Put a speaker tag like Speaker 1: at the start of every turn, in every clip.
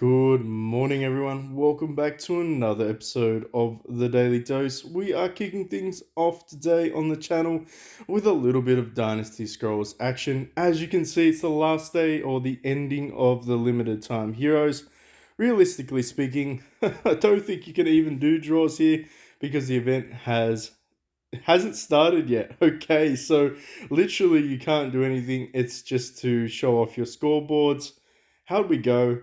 Speaker 1: Good morning, everyone. Welcome back to another episode of the Daily Dose. We are kicking things off today on the channel with a little bit of Dynasty Scrolls action. As you can see, it's the last day or the ending of the limited time heroes. Realistically speaking, I don't think you can even do draws here because the event hasn't started yet. Okay, so literally you can't do anything. It's just to show off your scoreboards. How'd we go?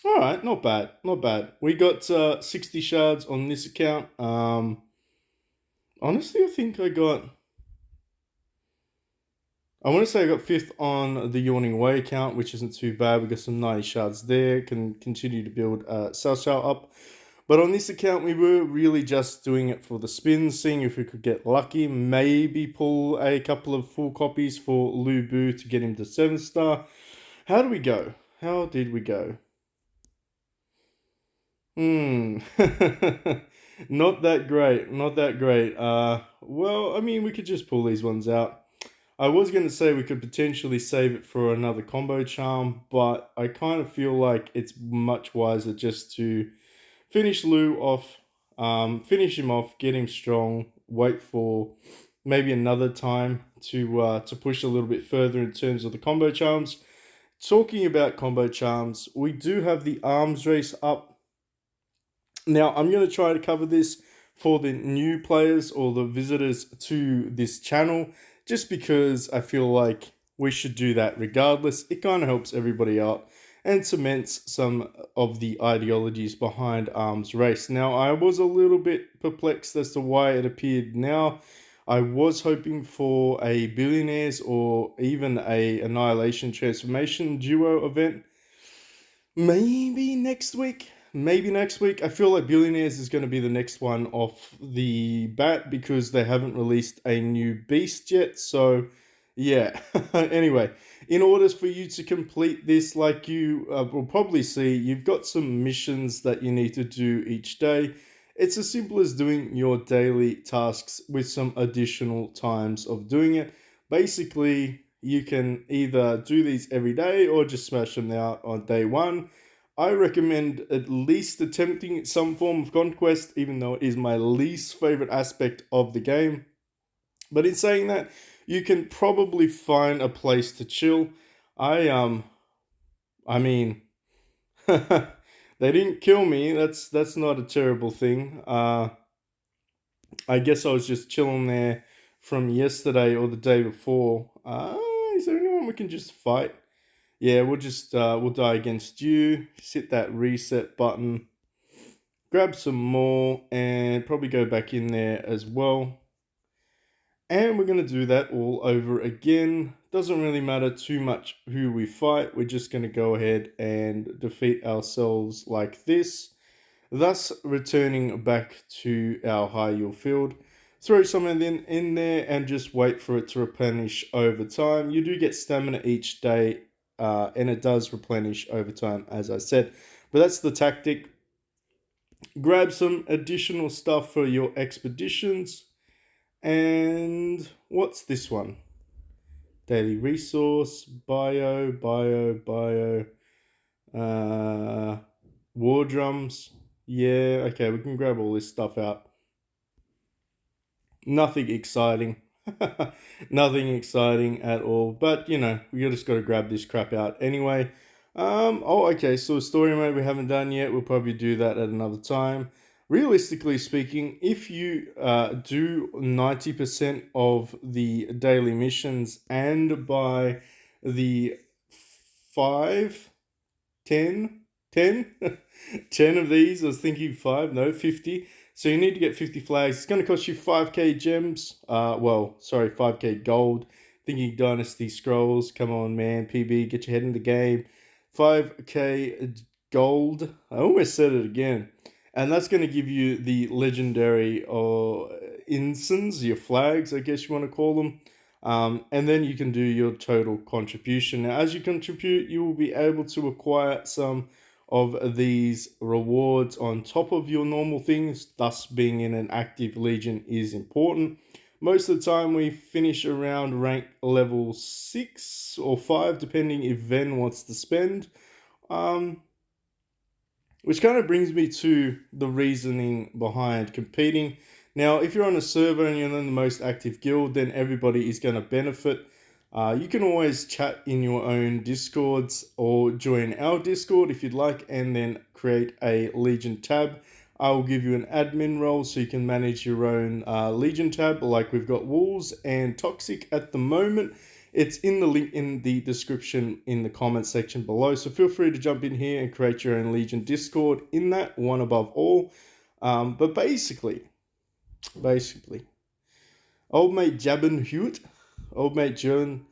Speaker 1: All right, not bad, not bad. We got 60 shards on this account. Honestly, I want to say I got fifth on the Yawning Way account, which isn't too bad. We got some 90 shards there. Can continue to build South Shard up. But on this account, we were really just doing it for the spins, seeing if we could get lucky, maybe pull a couple of full copies for Lu Bu to get him to 7-star. How do we go? How did we go? Hmm. Not that great. Not that great. Well, I mean, we could just pull these ones out. I was going to say we could potentially save it for another combo charm, but I kind of feel like it's much wiser just to finish Lou off, finish him off, get him strong, wait for maybe another time to push a little bit further in terms of the combo charms. Talking about combo charms, we do have the arms race up now. I'm going to try to cover this for the new players or the visitors to this channel, just because I feel like we should do that regardless. It kind of helps everybody out and cements some of the ideologies behind Arms Race. Now, I was a little bit perplexed as to why it appeared now. I was hoping for a Billionaires or even a Annihilation Transformation duo event. Maybe next week. Maybe next week. I feel like Billionaires is going to be the next one off the bat because they haven't released a new beast yet. So, yeah. Anyway, in order for you to complete this, like you will probably see, you've got some missions that you need to do each day. It's as simple as doing your daily tasks with some additional times of doing it. Basically, you can either do these every day or just smash them out on day one. I recommend at least attempting some form of conquest, even though it is my least favorite aspect of the game. But in saying that, you can probably find a place to chill. I I mean, they didn't kill me. That's not a terrible thing. I guess I was just chilling there from yesterday or the day before. Is there anyone we can just fight? Yeah, we'll die against you. Just hit that reset button. Grab some more and probably go back in there as well. And we're going to do that all over again. Doesn't really matter too much who we fight. We're just going to go ahead and defeat ourselves like this, thus returning back to our high yield field. Throw something in there and just wait for it to replenish over time. You do get stamina each day, and it does replenish over time, as I said. But that's the tactic. Grab some additional stuff for your expeditions. And what's this one? Daily resource, bio, war drums. Yeah, okay, we can grab all this stuff out. Nothing exciting. Nothing exciting at all. But, we just got to grab this crap out anyway. Okay, so story mode we haven't done yet. We'll probably do that at another time. Realistically speaking, if you do 90% of the daily missions and by the 5, 10, 10, 10 of these, I was thinking 5, no, 50. So you need to get 50 flags. It's going to cost you 5k gems. 5k gold. Thinking Dynasty Scrolls. Come on, man. PB, get your head in the game. 5k gold. I almost said it again. And that's going to give you the legendary or ensigns, your flags, I guess you want to call them. And then you can do your total contribution. Now, as you contribute, you will be able to acquire some of these rewards on top of your normal things. Thus, being in an active legion is important. Most of the time, we finish around rank level 6 or 5, depending if Ven wants to spend, Um, which kind of brings me to the reasoning behind competing. Now, if you're on a server and you're in the most active guild, then everybody is going to benefit. You can always chat in your own discords or join our discord if you'd like, and then create a legion tab. I will give you an admin role so you can manage your own legion tab, like we've got wolves and toxic at the moment. It's in the link in the description in the comment section below. So feel free to jump in here and create your own Legion Discord in that, one above all. But basically, old mate Jabin Hewitt, old mate John,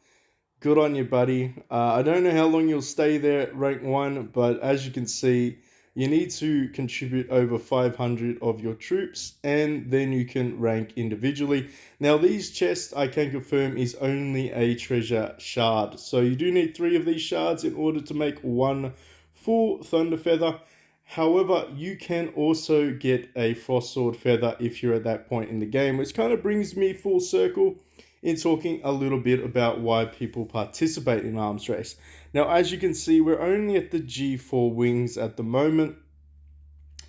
Speaker 1: good on you, buddy. I don't know how long you'll stay there at rank 1, but as you can see, you need to contribute over 500 of your troops, and then you can rank individually. Now, these chests, I can confirm, is only a treasure shard. So you do need 3 of these shards in order to make 1 full Thunder Feather. However, you can also get a Frost Sword Feather if you're at that point in the game, which kind of brings me full circle in talking a little bit about why people participate in arms race. Now, as you can see, we're only at the G4 wings at the moment.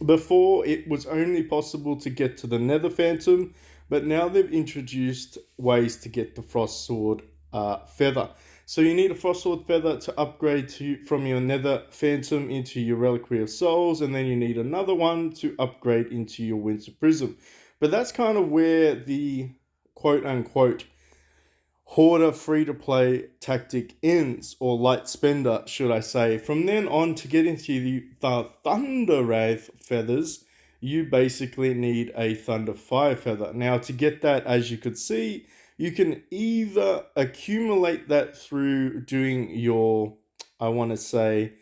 Speaker 1: Before, it was only possible to get to the Nether Phantom, but now they've introduced ways to get the Frost Sword Feather. So you need a Frost Sword Feather to upgrade from your Nether Phantom into your Reliquary of Souls, and then you need another one to upgrade into your Winter Prism. But that's kind of where the quote-unquote hoarder free-to-play tactic ends, or light spender, should I say. From then on, to get into the Thunder Wraith feathers, you basically need a Thunder Fire feather. Now, to get that, as you could see, you can either accumulate that through doing your, I want to say,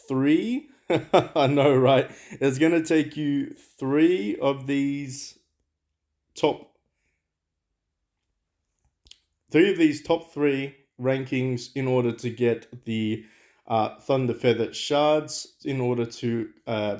Speaker 1: 3. I know, right? It's going to take you 3 of these top 3 rankings in order to get the Thunder Feather shards, in order to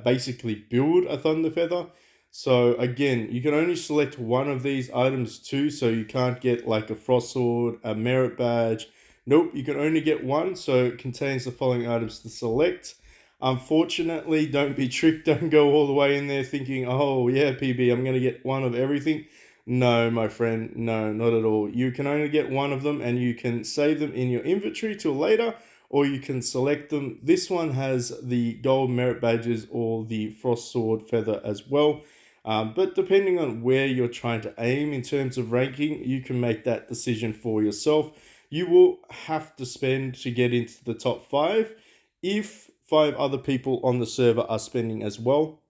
Speaker 1: basically build a Thunder Feather. So again, you can only select one of these items too, so you can't get like a Frost Sword, a Merit Badge. Nope, you can only get one, so it contains the following items to select. Unfortunately, don't be tricked, don't go all the way in there thinking, oh yeah, PB, I'm going to get one of everything. No, my friend, no, not at all. You can only get one of them, and you can save them in your inventory till later, or you can select them. This one has the gold merit badges or the Frost Sword Feather as well. But depending on where you're trying to aim in terms of ranking, you can make that decision for yourself. You will have to spend to get into the top 5 if 5 other people on the server are spending as well.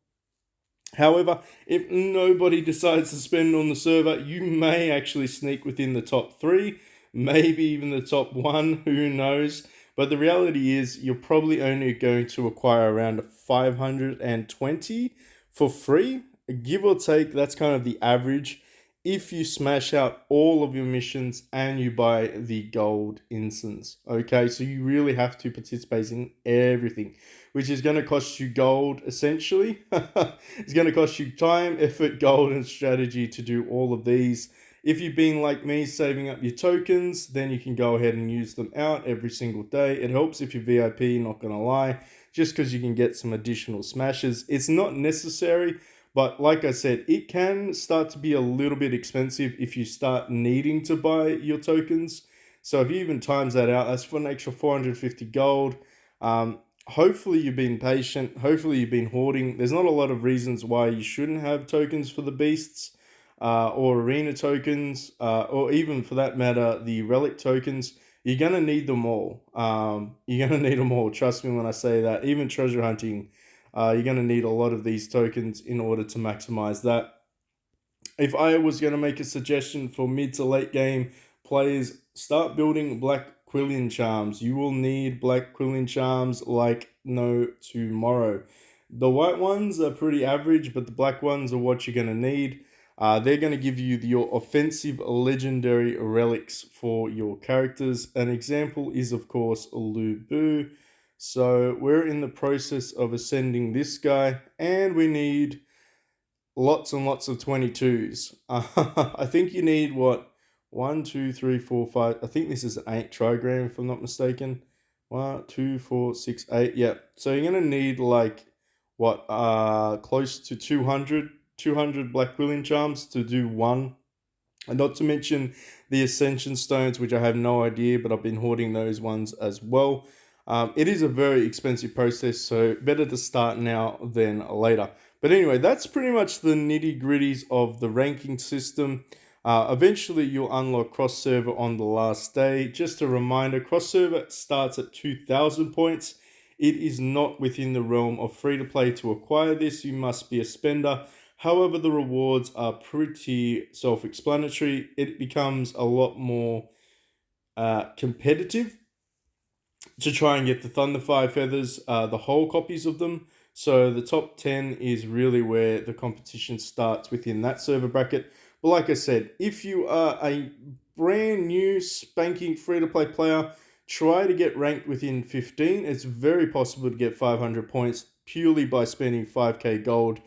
Speaker 1: However, if nobody decides to spend on the server, you may actually sneak within the top 3, maybe even the top 1, who knows. But the reality is you're probably only going to acquire around 520 for free, give or take. That's kind of the average if you smash out all of your missions and you buy the gold instance. Okay, so you really have to participate in everything, which is going to cost you gold essentially. It's going to cost you time, effort, gold, and strategy to do all of these. If you've been like me saving up your tokens, then you can go ahead and use them out every single day. It helps if you're VIP, not going to lie, just because you can get some additional smashes. It's not necessary, but like I said, it can start to be a little bit expensive if you start needing to buy your tokens. So if you even times that out, that's for an extra 450 gold. Hopefully you've been patient. Hopefully you've been hoarding. There's not a lot of reasons why you shouldn't have tokens for the beasts, or arena tokens, or even for that matter, the relic tokens. You're going to need them all. You're going to need them all. Trust me when I say that. Even treasure hunting, you're going to need a lot of these tokens in order to maximize that. If I was going to make a suggestion for mid to late game players, start building Black Quillian Charms. You will need Black Quillian Charms like no tomorrow. The white ones are pretty average, but the black ones are what you're going to need. They're going to give you your offensive legendary relics for your characters. An example is, of course, Lubu. So we're in the process of ascending this guy, and we need lots and lots of 22s. I think you need what? 1, 2, 3, 4, 5. I think this is an 8 trigram, if I'm not mistaken. One, two, four, six, eight. Yeah. So you're gonna need like what close to 200 Black Willing charms to do one. And not to mention the Ascension Stones, which I have no idea, but I've been hoarding those ones as well. It is a very expensive process, so better to start now than later. But anyway, that's pretty much the nitty gritties of the ranking system. Eventually, you'll unlock cross server on the last day. Just a reminder, cross server starts at 2,000 points. It is not within the realm of free to play to acquire this. You must be a spender. However, the rewards are pretty self explanatory. It becomes a lot more competitive to try and get the Thunderfire feathers, the whole copies of them. So the top 10 is really where the competition starts within that server bracket. But like I said, if you are a brand new spanking free to play player, try to get ranked within 15. It's very possible to get 500 points purely by spending 5k gold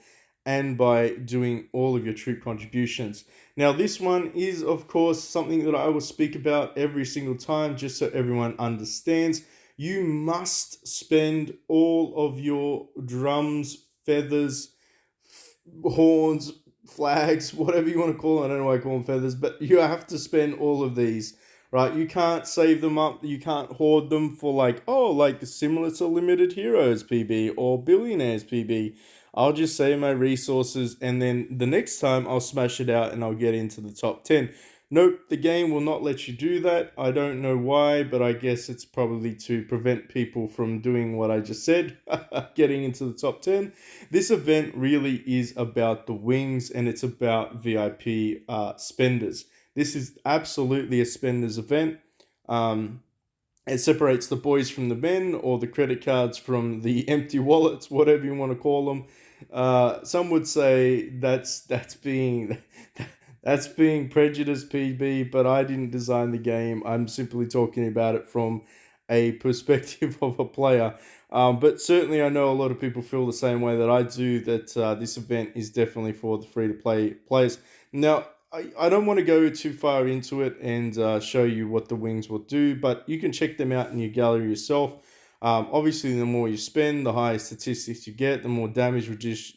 Speaker 1: and by doing all of your troop contributions. Now, this one is, of course, something that I will speak about every single time just so everyone understands. You must spend all of your drums, feathers, horns, flags, whatever you want to call them. I don't know why I call them feathers, but you have to spend all of these, right? You can't save them up. You can't hoard them for like, oh, like similar to Limited Heroes PB or Billionaires PB. I'll just save my resources and then the next time I'll smash it out and I'll get into the top 10. Nope, the game will not let you do that. I don't know why, but I guess it's probably to prevent people from doing what I just said, getting into the top 10. This event really is about the wings and it's about VIP spenders. This is absolutely a spenders event. Um, it separates the boys from the men or the credit cards from the empty wallets, whatever you want to call them. Some would say that's being that's being prejudiced, PB, but I didn't design the game. I'm simply talking about it from a perspective of a player. But certainly, I know a lot of people feel the same way that I do, that this event is definitely for the free to play players. Now, I don't want to go too far into it and show you what the wings will do, but you can check them out in your gallery yourself. Obviously, the more you spend, the higher statistics you get, the more damage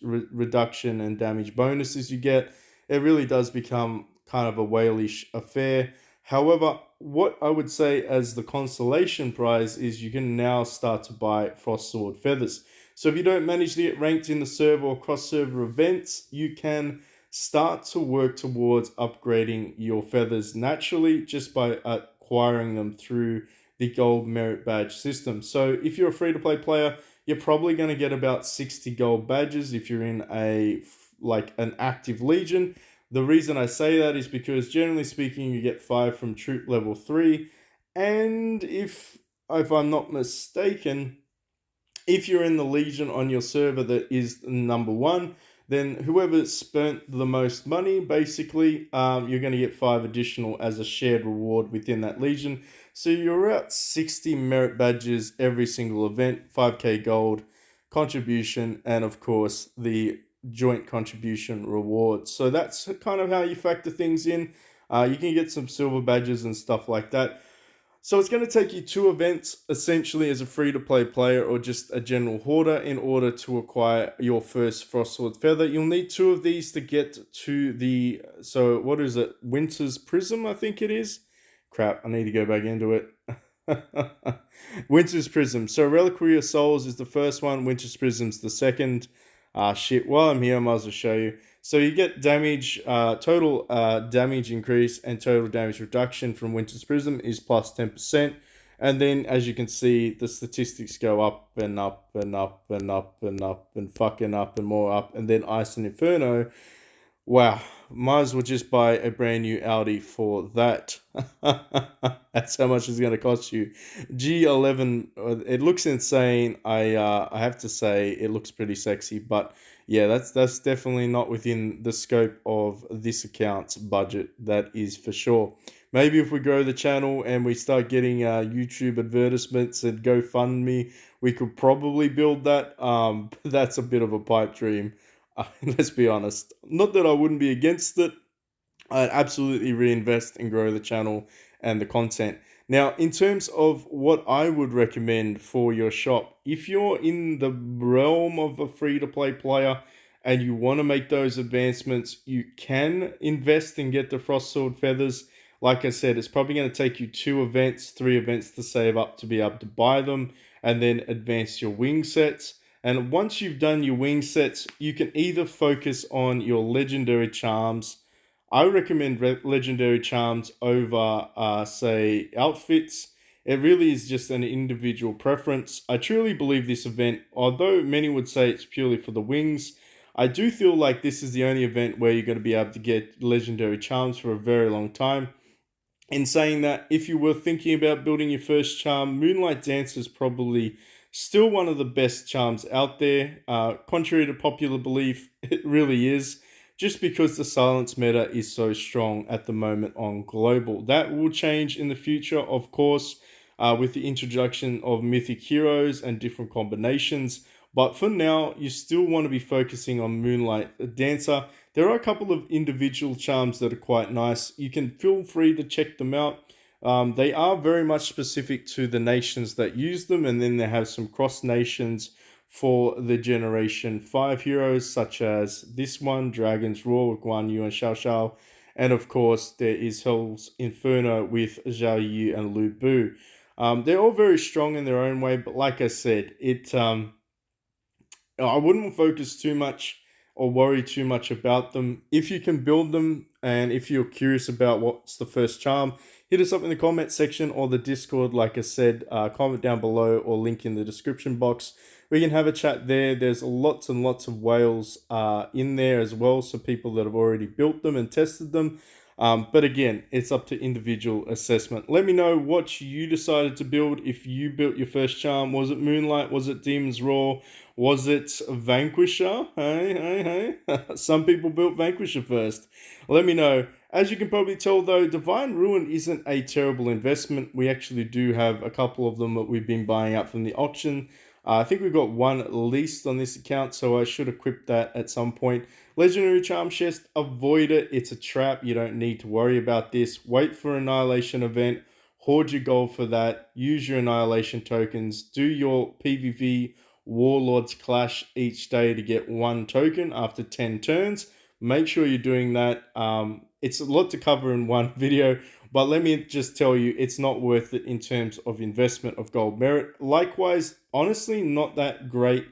Speaker 1: reduction and damage bonuses you get. It really does become kind of a whalish affair. However, what I would say as the consolation prize is you can now start to buy Frost Sword feathers. So if you don't manage to get ranked in the server or cross server events, you can start to work towards upgrading your feathers naturally just by acquiring them through the gold merit badge system. So if you're a free to play player, you're probably going to get about 60 gold badges if you're in a like an active legion. The reason I say that is because generally speaking, you get 5 from troop level 3, and if I'm not mistaken, if you're in the legion on your server that is number 1, then whoever spent the most money, basically, you're going to get 5 additional as a shared reward within that legion. So you're at 60 merit badges every single event, 5k gold contribution, and of course the joint contribution rewards. So that's kind of how you factor things in. You can get some silver badges and stuff like that. So it's going to take you 2 events essentially as a free to play player or just a general hoarder in order to acquire your first Frostsword Feather. You'll need 2 of these to get to the, so what is it? Winter's Prism, I think it is. Crap, I need to go back into it. Winter's Prism. So Reliquary of Souls is the first one. Winter's Prism's the second. Shit. While I'm here, I might as well show you. So you get damage, total damage increase and total damage reduction from Winter's Prism is plus 10%. And then, as you can see, the statistics go up and up and up and up and up and fucking up and more up. And then Ice and Inferno. Wow, might as well just buy a brand new Audi for that. That's how much it's going to cost you. G11, it looks insane. I have to say it looks pretty sexy, but yeah, that's definitely not within the scope of this account's budget. That is for sure. Maybe if we grow the channel and we start getting YouTube advertisements and GoFundMe, we could probably build that. But that's a bit of a pipe dream. Let's be honest. Not that I wouldn't be against it. I'd absolutely reinvest and grow the channel and the content. Now, in terms of what I would recommend for your shop, if you're in the realm of a free to play player and you want to make those advancements, you can invest and get the Frost Sword Feathers. Like I said, it's probably going to take you 2 events, 3 events to save up to be able to buy them and then advance your wing sets. And once you've done your wing sets, you can either focus on your legendary charms. I recommend legendary charms over, say, outfits. It really is just an individual preference. I truly believe this event, although many would say it's purely for the wings, I do feel like this is the only event where you're going to be able to get legendary charms for a very long time. In saying that, if you were thinking about building your first charm, Moonlight Dance is probably still one of the best charms out there. Contrary to popular belief, it really is, just because the silence meta is so strong at the moment on global. That will change in the future, of course, with the introduction of mythic heroes and different combinations. But for now, you still want to be focusing on Moonlight Dancer. There are a couple of individual charms that are quite nice. You can feel free to check them out. They are very much specific to the nations that use them, and then they have some cross nations for the Generation 5 heroes, such as this one, Dragon's Roar with Guan Yu and Xiao Xiao. And of course, there is Hell's Inferno with Zhao Yu and Lu Bu. They're all very strong in their own way, but like I said, I wouldn't focus too much or worry too much about them. If you can build them and if you're curious about what's the first charm, hit us up in the comment section or the Discord. Like I said, comment down below or link in the description box. We can have a chat there. There's lots and lots of whales in there as well. So people that have already built them and tested them. But again, it's up to individual assessment. Let me know what you decided to build. If you built your first charm, was it Moonlight? Was it Demon's Roar? Was it Vanquisher? Hey. Some people built Vanquisher first. Let me know. As you can probably tell, though, Divine Ruin isn't a terrible investment. We actually do have a couple of them that we've been buying out from the auction. I think we've got one at least on this account, so I should equip that at some point. Legendary Charm Chest, avoid it. It's a trap. You don't need to worry about this. Wait for Annihilation event. Hoard your gold for that. Use your Annihilation tokens. Do your PvP Warlords Clash each day to get 1 token after 10 turns. Make sure you're doing that. It's a lot to cover in one video, but let me just tell you, it's not worth it in terms of investment of gold merit. Likewise, honestly, not that great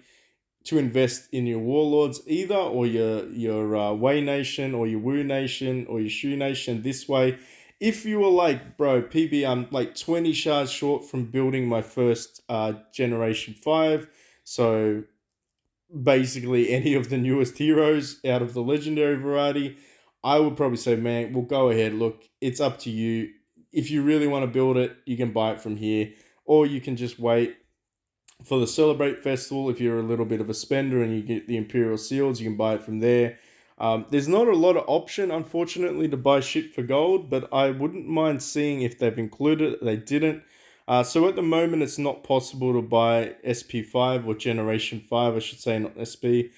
Speaker 1: to invest in your warlords either, or your Wei Nation, or your Wu Nation, or your Shu Nation this way. If you were like, bro, PB, I'm like 20 shards short from building my first Generation 5, so basically any of the newest heroes out of the legendary variety, I would probably say, man, well, go ahead. Look, it's up to you. If you really want to build it, you can buy it from here, or you can just wait for the Celebrate Festival. If you're a little bit of a spender and you get the Imperial Seals, you can buy it from there. There's not a lot of option, unfortunately, to buy shit for gold, but I wouldn't mind seeing if they've included it. They didn't. So at the moment, it's not possible to buy SP5 or Generation 5, I should say, not SP.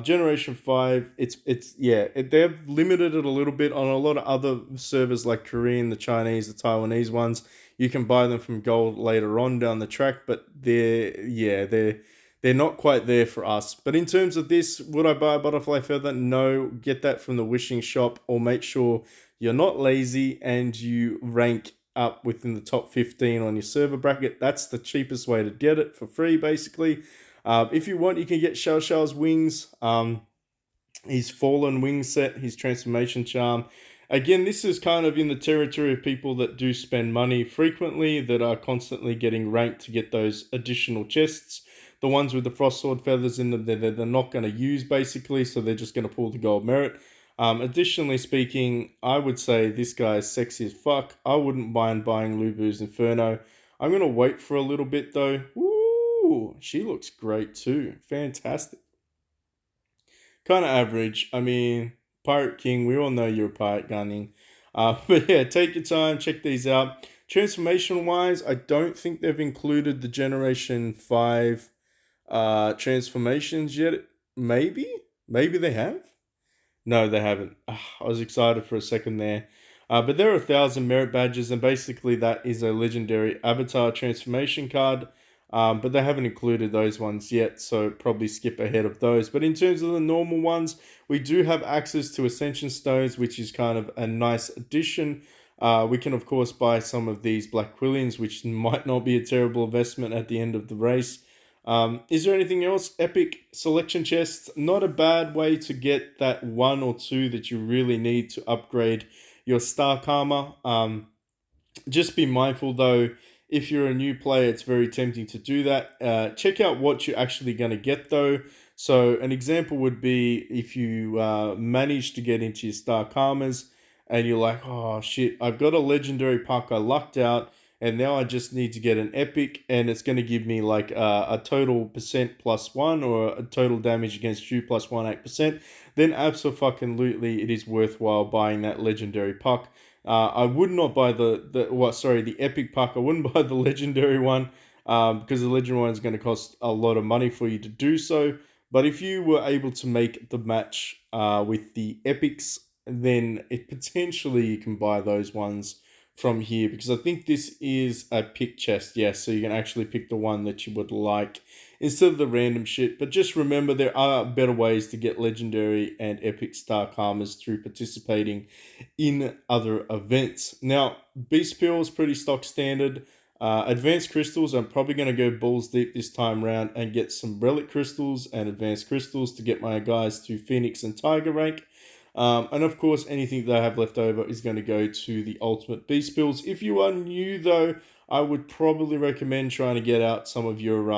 Speaker 1: Generation 5, they've limited it a little bit on a lot of other servers like Korean, the Chinese, the Taiwanese ones. You can buy them from gold later on down the track, but they're not quite there for us. But in terms of this, would I buy a butterfly feather? No. Get that from the wishing shop, or make sure you're not lazy and you rank up within the top 15 on your server bracket. That's the cheapest way to get it for free, basically. If you want, you can get Xiao Xiao's wings. His Fallen Wing set, his Transformation Charm. Again, this is kind of in the territory of people that do spend money frequently, that are constantly getting ranked to get those additional chests. The ones with the Frost Sword Feathers in them, they're not going to use, basically, so they're just going to pull the gold merit. Additionally speaking, I would say this guy is sexy as fuck. I wouldn't mind buying Lu Bu's Inferno. I'm going to wait for a little bit, though. Ooh, she looks great, too. Fantastic. Kind of average. I mean, Pirate King, we all know you're a pirate gunning. But yeah, take your time, check these out. Transformation wise, I don't think they've included the Generation 5 transformations yet. Maybe? Maybe they have? No, they haven't. I was excited for a second there. But there are 1,000 merit badges, and basically that is a legendary avatar transformation card. But they haven't included those ones yet, so probably skip ahead of those. But in terms of the normal ones, we do have access to Ascension Stones, which is kind of a nice addition. We can, of course, buy some of these Black Quillians, which might not be a terrible investment at the end of the race. Is there anything else? Epic selection chests, not a bad way to get that one or two that you really need to upgrade your star karma. Just be mindful though, if you're a new player, it's very tempting to do that. Check out what you're actually going to get though. So, an example would be if you manage to get into your Star Karmas and you're like, oh shit, I've got a legendary puck, I lucked out, and now I just need to get an epic, and it's going to give me like a total percent +1 or a total damage against you +18%, then absolutely it is worthwhile buying that legendary puck. I would not buy the epic puck. I wouldn't buy the legendary one because the legendary one is going to cost a lot of money for you to do so. But if you were able to make the match with the epics, then it potentially you can buy those ones from here, because I think this is a pick chest. Yes, so you can actually pick the one that you would like instead of the random shit. But just remember, there are better ways to get legendary and epic star karmas through participating in other events. Now, Beast Pill is pretty stock standard. Advanced crystals, I'm probably going to go balls deep this time around and get some relic crystals and advanced crystals to get my guys to Phoenix and Tiger rank. And of course, anything that I have left over is going to go to the ultimate beast pills. If you are new though, I would probably recommend trying to get out some of your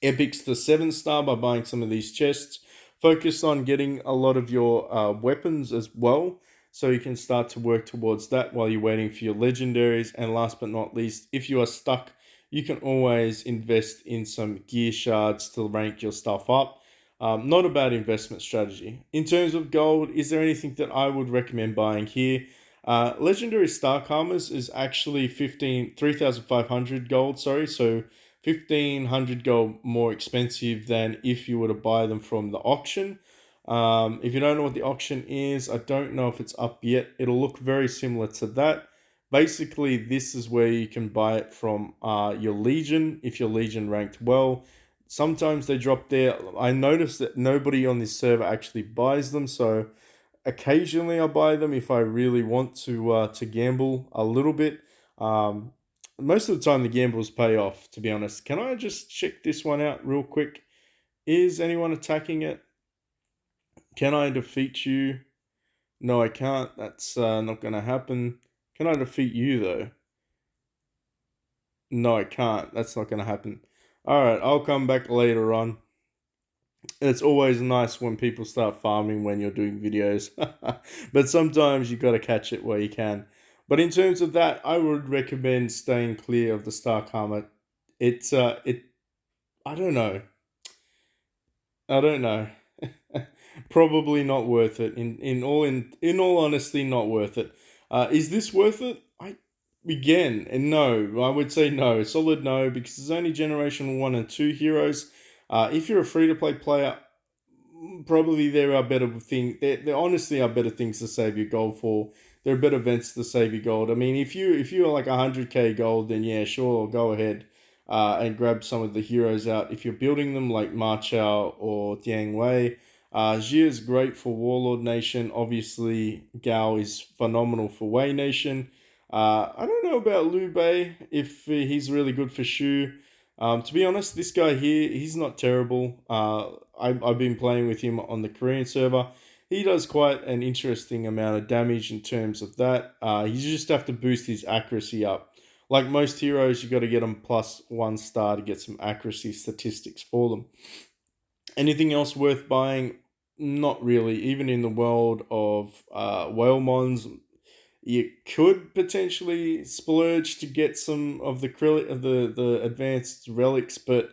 Speaker 1: epics to 7-star by buying some of these chests. Focus on getting a lot of your weapons as well, so you can start to work towards that while you're waiting for your legendaries. And last but not least, if you are stuck, you can always invest in some gear shards to rank your stuff up. Not a bad investment strategy. In terms of gold, is there anything that I would recommend buying here? Legendary Star Karmas is actually 3,500 gold, sorry, so 1,500 gold more expensive than if you were to buy them from the auction. If you don't know what the auction is, I don't know if it's up yet. It'll look very similar to that. Basically, this is where you can buy it from your Legion, if your Legion ranked well. Sometimes they drop there. I noticed that nobody on this server actually buys them, so occasionally I buy them if I really want to gamble a little bit. Most of the time the gambles pay off, to be honest. Can I just check this one out real quick? Is anyone attacking it? Can I defeat you? No, I can't. That's not going to happen. Can I defeat you, though? No, I can't. That's not going to happen. Alright, I'll come back later on. It's always nice when people start farming when you're doing videos. But sometimes you got to catch it where you can. But in terms of that, I would recommend staying clear of the Star Karma. It I don't know. I don't know. Probably not worth it. In all honesty, not worth it. Is this worth it? And no, I would say no, solid no, because there's only Generation 1 and 2 heroes. If you're a free to play player, probably there are better things. There honestly are better things to save your gold for. There are better events to save your gold. I mean, if you're like 100k gold, then yeah, sure, go ahead and grab some of the heroes out. If you're building them like Ma Chao or Tiang Wei, Jia is great for Warlord Nation. Obviously, Gao is phenomenal for Wei Nation. I don't know about Liu Bei, if he's really good for Shu. To be honest, this guy here, he's not terrible. I've been playing with him on the Korean server. He does quite an interesting amount of damage in terms of that. You just have to boost his accuracy up. Like most heroes, you got to get them +1 star to get some accuracy statistics for them. Anything else worth buying? Not really. Even in the world of Whalemons, you could potentially splurge to get some of the advanced relics, but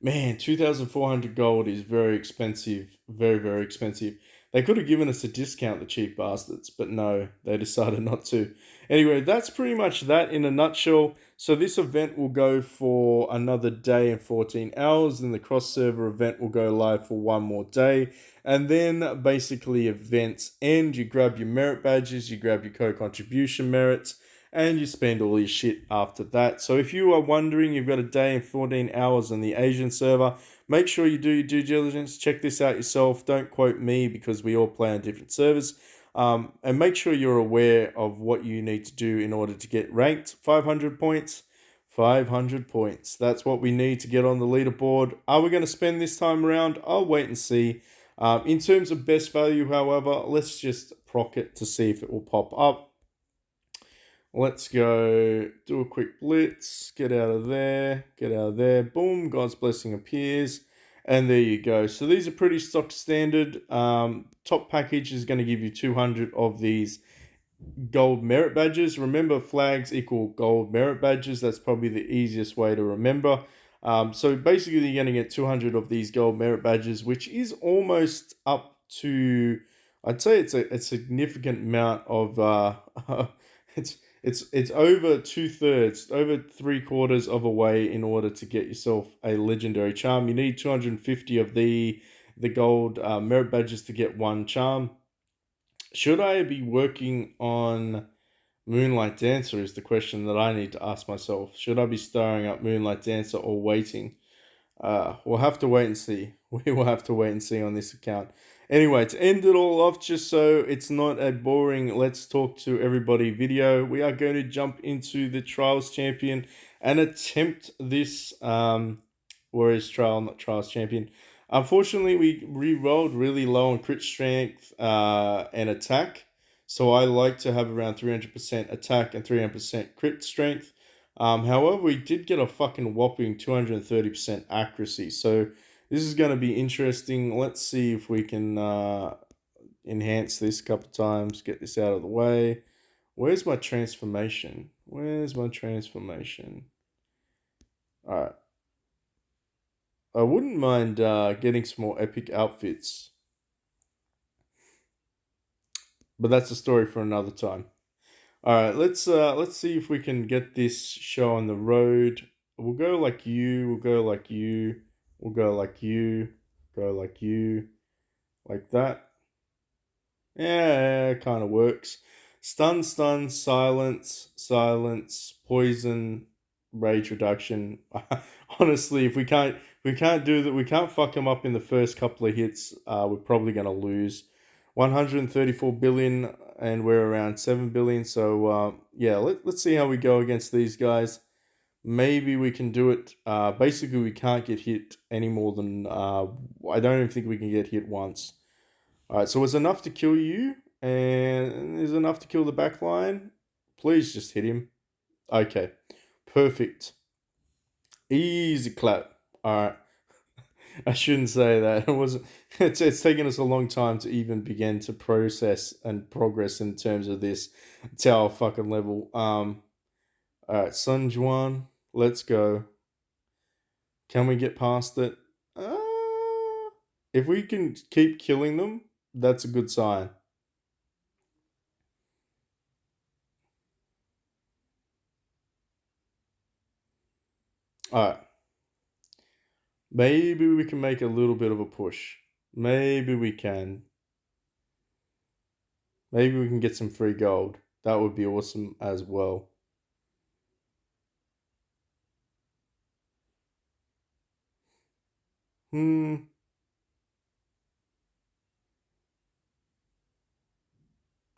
Speaker 1: man, 2,400 gold is very expensive, very expensive. They could have given us a discount, the cheap bastards, but no, they decided not to. Anyway, that's pretty much that in a nutshell. So this event will go for another day and 14 hours, and the cross server event will go live for one more day. And then basically events end, you grab your merit badges, you grab your co-contribution merits, and you spend all your shit after that. So if you are wondering, you've got a day and 14 hours on the Asian server, make sure you do your due diligence. Check this out yourself. Don't quote me because we all play on different servers. And make sure you're aware of what you need to do in order to get ranked. 500 points. 500 points. That's what we need to get on the leaderboard. Are we going to spend this time around? I'll wait and see. In terms of best value, however, let's just proc it to see if it will pop up. Let's go do a quick blitz. Get out of there. Get out of there. Boom. God's blessing appears. And there you go. So these are pretty stock standard. Top package is going to give you 200 of these gold merit badges. Remember, flags equal gold merit badges. That's probably the easiest way to remember. So basically, you're going to get 200 of these gold merit badges, which is almost up to, I'd say it's a significant amount of, it's over 2/3, over 3/4 of a way in order to get yourself a legendary charm. You need 250 of the gold merit badges to get one charm. Should I be working on Moonlight Dancer is the question that I need to ask myself. Should I be starring up Moonlight Dancer or waiting? We'll have to wait and see. We will have to wait and see on this account. Anyway, to end it all off, just so it's not a boring let's talk to everybody video, we are going to jump into the Trials Champion and attempt this Warriors Trial, not Trials Champion. Unfortunately, we re-rolled really low on crit strength and attack. So I like to have around 300% attack and 300% crit strength. However, we did get a fucking whopping 230% accuracy. So this is going to be interesting. Let's see if we can enhance this a couple times, get this out of the way. Where's my transformation? Where's my transformation? All right. I wouldn't mind getting some more epic outfits. But that's a story for another time. All right, let's see if we can get this show on the road. We'll go like you. We'll go like you. We'll go like you. Go like you. Like that. Yeah, it kind of works. Stun, stun, silence, silence, poison, rage reduction. Honestly, if we can't do that, we can't fuck them up in the first couple of hits. We're probably gonna lose. 134 billion, and we're around 7 billion. So yeah, let's see how we go against these guys. Maybe we can do it. Basically, we can't get hit any more than I don't even think we can get hit once. All right, so it's enough to kill you, and is enough to kill the back line. Please just hit him. Okay, perfect. Easy clap. All right. I shouldn't say that. It wasn't. It's taken us a long time to even begin to process and progress in terms of this tower fucking level. All right, Sun Juan, let's go. Can we get past it? Uh, if we can keep killing them, that's a good sign. All right. Maybe we can make a little bit of a push. Maybe we can. Maybe we can get some free gold. That would be awesome as well. Hmm.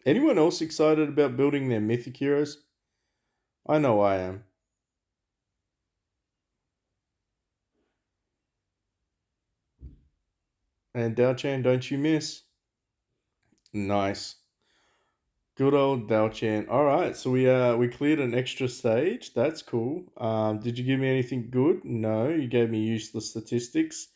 Speaker 1: Anyone else excited about building their mythic heroes? I know I am. And Dao-chan, don't you miss. Nice. Good old Dao-chan. All right, so we cleared an extra stage. That's cool. Did you give me anything good? No, you gave me useless statistics.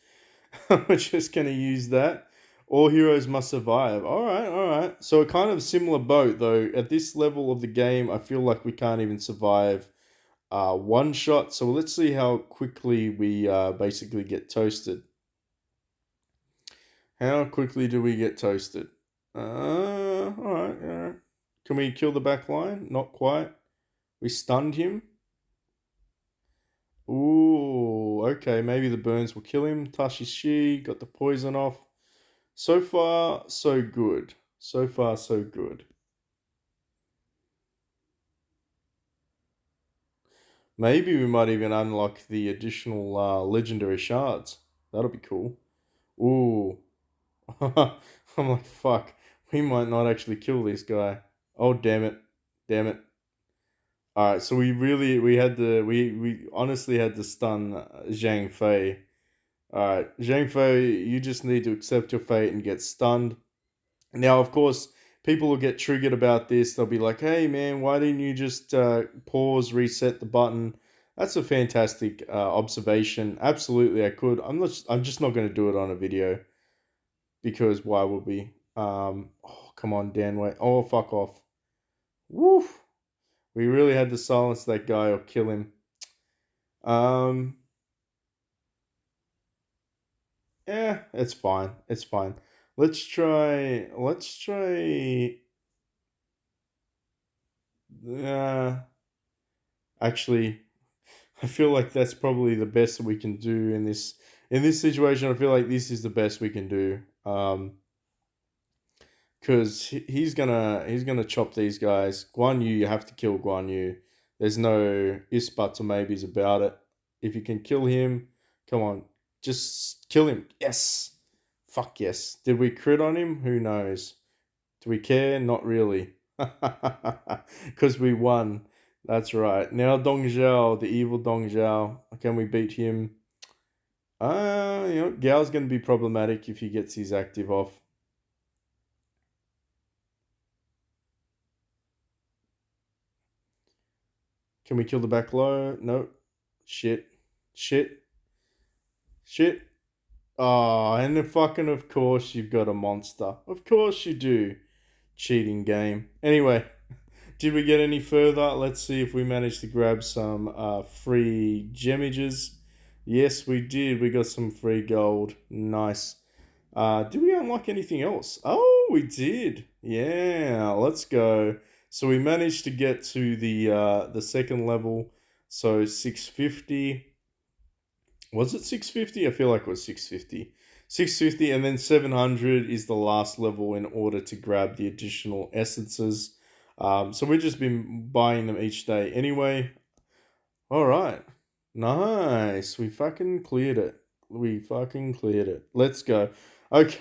Speaker 1: We're just gonna use that. All heroes must survive. All right, all right. So a kind of similar boat though. At this level of the game, I feel like we can't even survive one shot. So let's see how quickly we basically get toasted. How quickly do we get toasted? Alright, alright. Can we kill the back line? Not quite. We stunned him. Ooh, okay, maybe the burns will kill him. Tashishi got the poison off. So far, so good. So far, so good. Maybe we might even unlock the additional legendary shards. That'll be cool. Ooh. I'm like, fuck. We might not actually kill this guy. Oh, damn it. Damn it. Alright, so we honestly had to stun Zhang Fei. Alright, Zhang Fei, you just need to accept your fate and get stunned. Now, of course, people will get triggered about this. They'll be like, "Hey, man, why didn't you just pause, reset the button?" That's a fantastic observation. Absolutely, I could. I'm just not going to do it on a video because why would we? Oh, come on, Dan. Wait. Oh, fuck off. Woof. We really had to silence that guy or kill him. Um. Yeah, it's fine. It's fine. Let's try. Let's try. Uh, actually, I feel like that's probably the best that we can do in this situation. I feel like this is the best we can do. Because he's gonna chop these guys. Guan Yu, you have to kill Guan Yu. There's no ifs, buts, or maybes about it. If you can kill him, come on, just kill him. Yes, fuck yes. Did we crit on him? Who knows? Do we care? Not really. Because we won. That's right. Now Dong Zhao, the evil Dong Zhao. Can we beat him? Gao's going to be problematic if he gets his active off. Can we kill the back low? No. Shit. Shit. Shit. Oh, and then fucking of course you've got a monster. Of course you do. Cheating game. Anyway, did we get any further? Let's see if we managed to grab some free gemages. Yes, we did. We got some free gold. Nice. Did we unlock anything else? Oh, we did. Yeah, let's go. So we managed to get to the second level. So 650. Was it 650? I feel like it was 650. 650 and then 700 is the last level in order to grab the additional essences. So we've just been buying them each day anyway. All right. Nice. We fucking cleared it. We fucking cleared it. Let's go. Okay.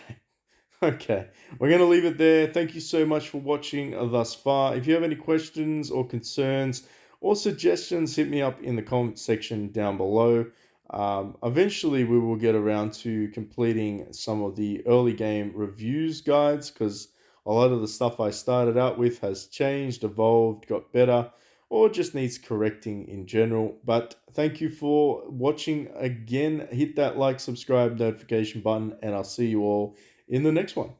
Speaker 1: Okay. We're going to leave it there. Thank you so much for watching thus far. If you have any questions or concerns or suggestions, hit me up in the comment section down below. Eventually, we will get around to completing some of the early game reviews guides because a lot of the stuff I started out with has changed, evolved, got better, or just needs correcting in general. But thank you for watching again. Hit that like, subscribe, notification button, and I'll see you all in the next one.